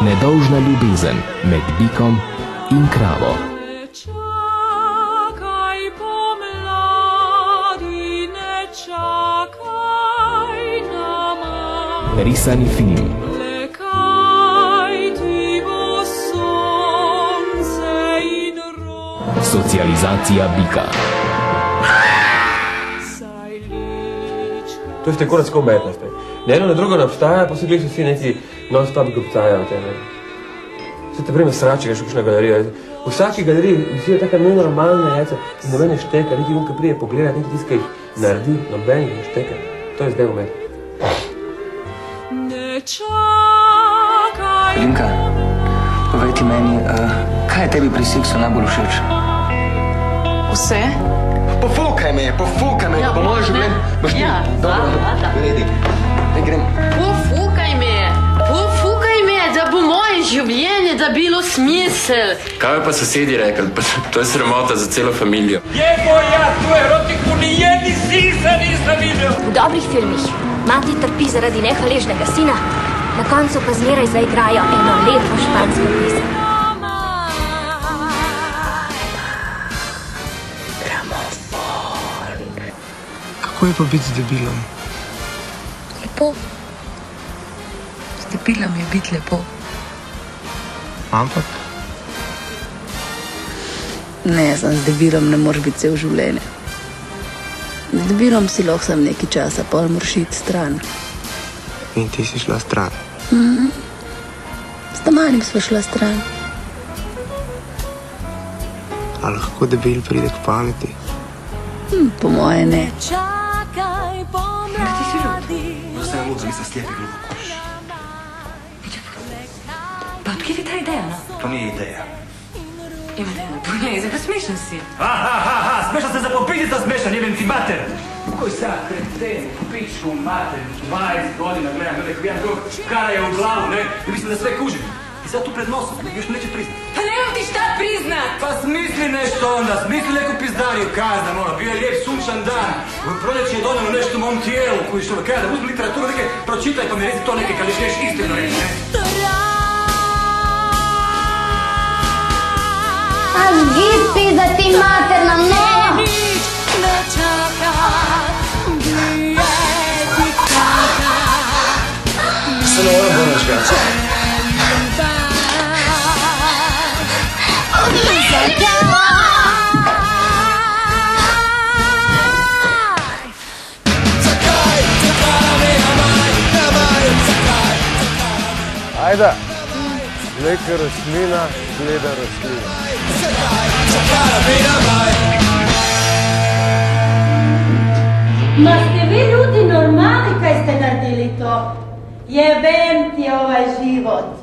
Nedolžna ljubezen med bikom in kravo. Risani film. Socializacija bika. To je tako recko umetnost. Ne eno, ne drugo ne obstaja, pa vsi neki non-stop obstajajo. Se te prime srači, greš v kakšna galerija. V vsaki galeriji vsi je taka nenormalna jajca, nobene šteka, niti on, ki prije pogledati, niti tiska jih naredi, nobene ne šteka. To je zdaj umetnost. Linka, povej ti meni, kaj je tebi pri seksu najbolj všeč? Vse? Pofukaj me, po mojem življenju. Ja, da. Redi, ne grem. Pofukaj me, da bo moje življenje dobilo smisel. Kaj bi pa sosedi rekli? To je sramota za celo familijo. Tu erotiko nijedi sisa nisem videl. V dobrih filmih mati trpi zaradi nehvaležnega sina, na koncu pa zmeraj zaigrajo eno lepo špansko pesem. Kako je pa biti z debilom? Lepo. Z debilom je biti lepo. Ampak? Ne, z debilom ne moreš biti cel življenje. Z debilom si lahko sam nekaj časa, pol moraš iti stran. In ti si šla stran? S Tamarim sva šla stran. A lahko debil pride k pameti? Po moje ne. Vse je ludo, nisem slepi glupo koš. Pa odkje ti ta ideja, no? To ni ideja. Zdaj pa smešen si. Smešan se za popitica smešan, jebem ti mater! Koj sad, kreten, pičku, mater, 20 godina gledam, kako jedan drug kara je u glavu, ne? I mislim da sve kužim. I sad tu pred nosom, još mi neće priznat. Pa nemam ti šta priznat! Pa smisli nešto onda, smisli neku pizdariju, kaznam, ono, bio je lijep sunčan dan. U proljeći je donelo nešto u mom tijelu, koji što kada, uzmi literaturu neke, pročitaj pa mi reci to neke, kad još neš istinu reći, ne? Aš git pizda ti materna, no! Se ne moram bonač gača. Ajda, neka rastlina gleda rastlina. Ma ste vi ljudi normalni kaj ste naredili to? Jebem ti ovaj život.